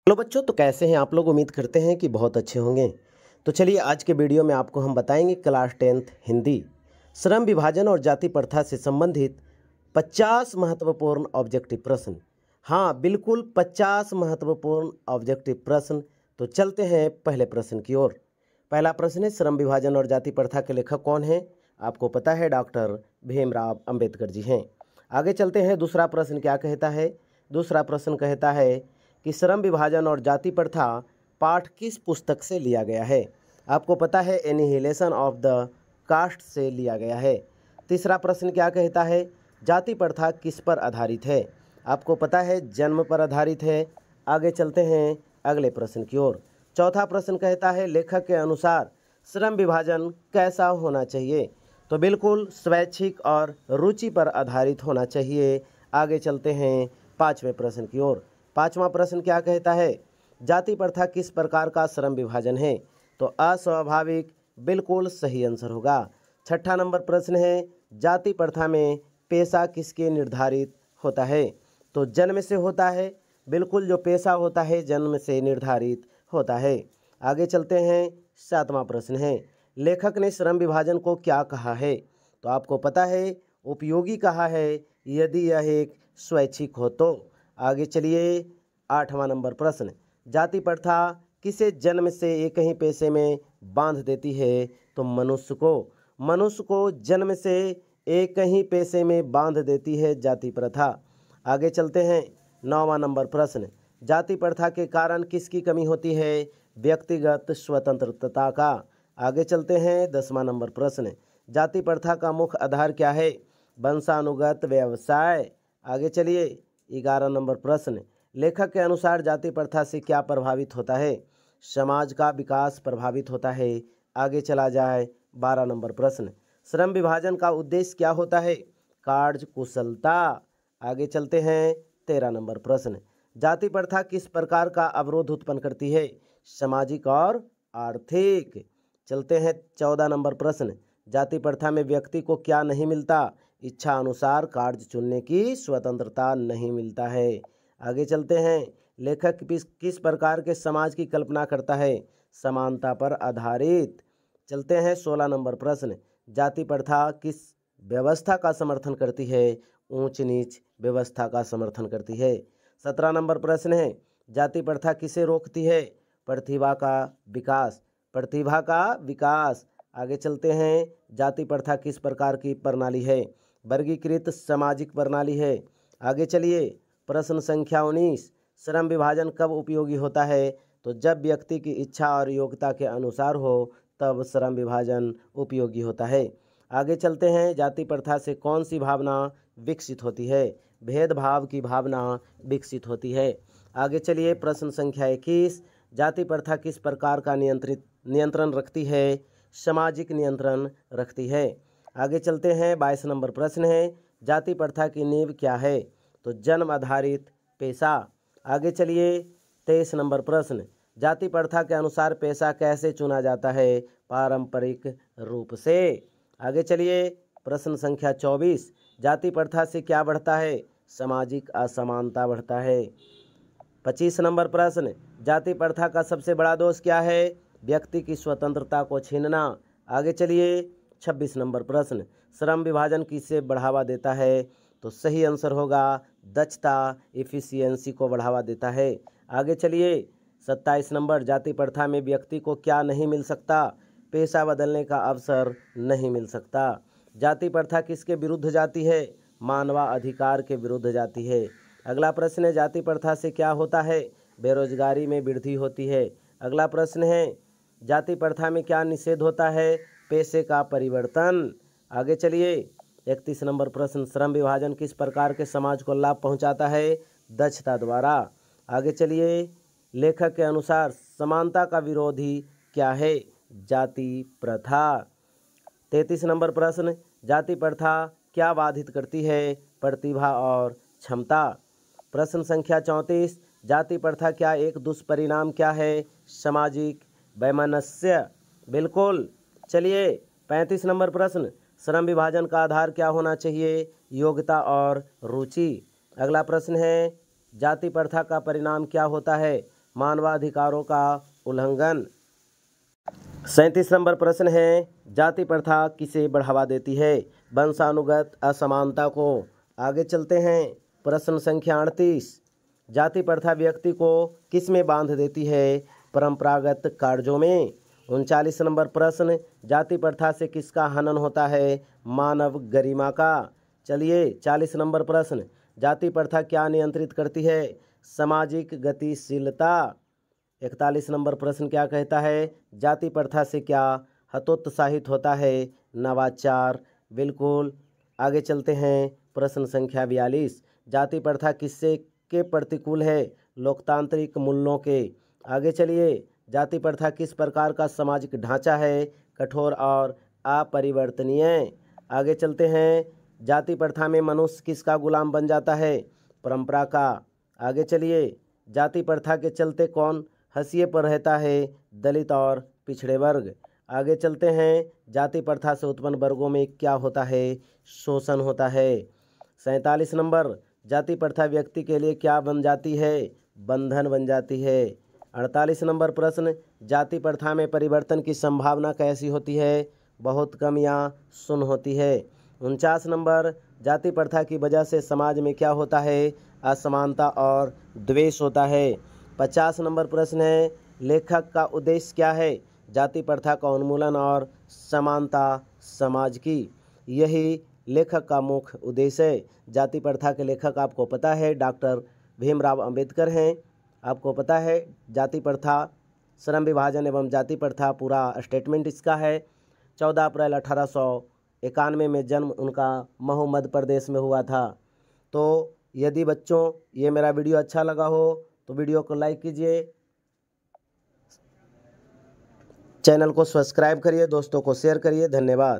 Hello बच्चों, तो कैसे हैं आप लोग। उम्मीद करते हैं कि बहुत अच्छे होंगे। तो चलिए आज के वीडियो में आपको हम बताएंगे क्लास 10th हिंदी श्रम विभाजन और जाति प्रथा से संबंधित 50 महत्वपूर्ण ऑब्जेक्टिव प्रश्न। हाँ बिल्कुल 50 महत्वपूर्ण ऑब्जेक्टिव प्रश्न। तो चलते हैं पहले प्रश्न की ओर। पहला प्रश्न है, श्रम विभाजन और जाति प्रथा के लेखक कौन हैं। आपको पता है डॉक्टर भीमराव अंबेडकर जी हैं। आगे चलते हैं, दूसरा प्रश्न क्या कहता है। दूसरा प्रश्न कहता है कि श्रम विभाजन और जाति प्रथा पाठ किस पुस्तक से लिया गया है। आपको पता है एनिहिलेशन ऑफ द कास्ट से लिया गया है। तीसरा प्रश्न क्या कहता है, जाति प्रथा किस पर आधारित है। आपको पता है जन्म पर आधारित है। आगे चलते हैं अगले प्रश्न की ओर। चौथा प्रश्न कहता है, लेखक के अनुसार श्रम विभाजन कैसा होना चाहिए। तो बिल्कुल स्वैच्छिक और रुचि पर आधारित होना चाहिए। आगे चलते हैं पाँचवें प्रश्न की ओर। पाँचवा प्रश्न क्या कहता है, जाति प्रथा किस प्रकार का श्रम विभाजन है। तो अस्वाभाविक बिल्कुल सही आंसर होगा। छठा नंबर प्रश्न है, जाति प्रथा में पेशा किसके निर्धारित होता है। तो जन्म से होता है। बिल्कुल जो पेशा होता है जन्म से निर्धारित होता है। आगे चलते हैं, सातवां प्रश्न है, लेखक ने श्रम विभाजन को क्या कहा है। तो आपको पता है उपयोगी कहा है यदि यह एक स्वैच्छिक हो तो। आगे चलिए आठवां नंबर प्रश्न, जाति प्रथा किसे जन्म से एक ही पेशे में बांध देती है। तो मनुष्य को जन्म से एक ही पेशे में बांध देती है जाति प्रथा। आगे चलते हैं नौवां नंबर प्रश्न, जाति प्रथा के कारण किसकी कमी होती है। व्यक्तिगत स्वतंत्रता का। आगे चलते हैं 10वां नंबर प्रश्न, जाति प्रथा का मुख्य आधार क्या है। वंशानुगत व्यवसाय। आगे चलिए 11 नंबर प्रश्न, लेखक के अनुसार जाति प्रथा से क्या प्रभावित होता है। समाज का विकास प्रभावित होता है। आगे चला जाए 12 नंबर प्रश्न, श्रम विभाजन का उद्देश्य क्या होता है। कार्य कुशलता। आगे चलते हैं 13 नंबर प्रश्न, जाति प्रथा किस प्रकार का अवरोध उत्पन्न करती है। सामाजिक और आर्थिक। चलते हैं 14 नंबर प्रश्न, जाति प्रथा में व्यक्ति को क्या नहीं मिलता। इच्छा अनुसार कार्य चुनने की स्वतंत्रता नहीं मिलता है। आगे चलते हैं, लेखक किस प्रकार के समाज की कल्पना करता है। समानता पर आधारित। चलते हैं 16 नंबर प्रश्न, जाति प्रथा किस व्यवस्था का समर्थन करती है। ऊंच नीच व्यवस्था का समर्थन करती है। 17 नंबर प्रश्न है, जाति प्रथा किसे रोकती है। प्रतिभा का विकास। आगे चलते हैं, जाति प्रथा किस प्रकार की प्रणाली है। वर्गीकृत सामाजिक प्रणाली है। आगे चलिए प्रश्न संख्या 19, श्रम विभाजन कब उपयोगी होता है। तो जब व्यक्ति की इच्छा और योग्यता के अनुसार हो तब श्रम विभाजन उपयोगी होता है। आगे चलते हैं, जाति प्रथा से कौन सी भावना विकसित होती है। भेदभाव की भावना विकसित होती है। आगे चलिए प्रश्न संख्या 21, जाति प्रथा किस प्रकार का नियंत्रण रखती है। सामाजिक नियंत्रण रखती है। आगे चलते हैं 22 नंबर प्रश्न है, जाति प्रथा की नींव क्या है। तो जन्म आधारित पेशा। आगे चलिए 23 नंबर प्रश्न, जाति प्रथा के अनुसार पेशा कैसे चुना जाता है। पारंपरिक रूप से। आगे चलिए प्रश्न संख्या 24, जाति प्रथा से क्या बढ़ता है। सामाजिक असमानता बढ़ता है। 25 नंबर प्रश्न, जाति प्रथा का सबसे बड़ा दोष क्या है। व्यक्ति की स्वतंत्रता को छीनना। आगे चलिए 26 नंबर प्रश्न, श्रम विभाजन किसे बढ़ावा देता है। तो सही आंसर होगा दक्षता, एफिशिएंसी को बढ़ावा देता है। आगे चलिए 27 नंबर, जाति प्रथा में व्यक्ति को क्या नहीं मिल सकता। पेशा बदलने का अवसर नहीं मिल सकता। जाति प्रथा किसके विरुद्ध जाती है। मानवाधिकार के विरुद्ध जाती है। अगला प्रश्न है, जाति प्रथा से क्या होता है। बेरोजगारी में वृद्धि होती है। अगला प्रश्न है, जाति प्रथा में क्या निषेध होता है। पेशे का परिवर्तन। आगे चलिए 31 नंबर प्रश्न, श्रम विभाजन किस प्रकार के समाज को लाभ पहुंचाता है। दक्षता द्वारा। आगे चलिए, लेखक के अनुसार समानता का विरोधी क्या है। जाति प्रथा। 33 नंबर प्रश्न, जाति प्रथा क्या बाधित करती है। प्रतिभा और क्षमता। प्रश्न संख्या 34, जाति प्रथा क्या एक दुष्परिणाम क्या है। सामाजिक वैमनस्य। बिल्कुल। चलिए 35 नंबर प्रश्न, श्रम विभाजन का आधार क्या होना चाहिए। योग्यता और रुचि। अगला प्रश्न है, जाति प्रथा का परिणाम क्या होता है। मानवाधिकारों का उल्लंघन। 37 नंबर प्रश्न है, जाति प्रथा किसे बढ़ावा देती है? वंशानुगत असमानता को। आगे चलते हैं, प्रश्न संख्या 38, जाति प्रथा व्यक्ति को किस में बांध देती है? परंपरागत कार्यों में। 39 नंबर प्रश्न, जाति प्रथा से किसका हनन होता है? मानव गरिमा का। चलिए 40 नंबर प्रश्न, जाति प्रथा क्या नियंत्रित करती है? सामाजिक गतिशीलता। 41 नंबर प्रश्न क्या कहता है? जाति प्रथा से क्या हतोत्साहित होता है? नवाचार। बिल्कुल। आगे चलते हैं, प्रश्न संख्या 42, जाति प्रथा किससे के प्रतिकूल है? लोकतांत्रिक मूल्यों के। आगे चलिए, जाति प्रथा किस प्रकार का सामाजिक ढांचा है? कठोर और अपरिवर्तनीय। आगे चलते हैं, जाति प्रथा में मनुष्य किसका गुलाम बन जाता है? परंपरा का। आगे चलिए, जाति प्रथा के चलते कौन हाशिए पर रहता है? दलित और पिछड़े वर्ग। आगे चलते हैं, जाति प्रथा से उत्पन्न वर्गों में क्या होता है? शोषण होता है। 47 नंबर, जाति प्रथा व्यक्ति के लिए क्या बन जाती है? बंधन बन जाती है। 48 नंबर प्रश्न, जाति प्रथा में परिवर्तन की संभावना कैसी होती है? बहुत कम या शून्य होती है। 49 नंबर, जाति प्रथा की वजह से समाज में क्या होता है? असमानता और द्वेष होता है। 50 नंबर प्रश्न है, लेखक का उद्देश्य क्या है? जाति प्रथा का उन्मूलन और समानता समाज की। यही लेखक का मुख्य उद्देश्य है। जाति प्रथा के लेखक आपको पता है डॉक्टर भीमराव अंबेडकर हैं। आपको पता है जाति प्रथा, श्रम विभाजन एवं जाति प्रथा पूरा स्टेटमेंट इसका है। 14 अप्रैल 1891 में जन्म उनका महू मध्य प्रदेश में हुआ था। तो यदि बच्चों ये मेरा वीडियो अच्छा लगा हो तो वीडियो को लाइक कीजिए, चैनल को सब्सक्राइब करिए, दोस्तों को शेयर करिए। धन्यवाद।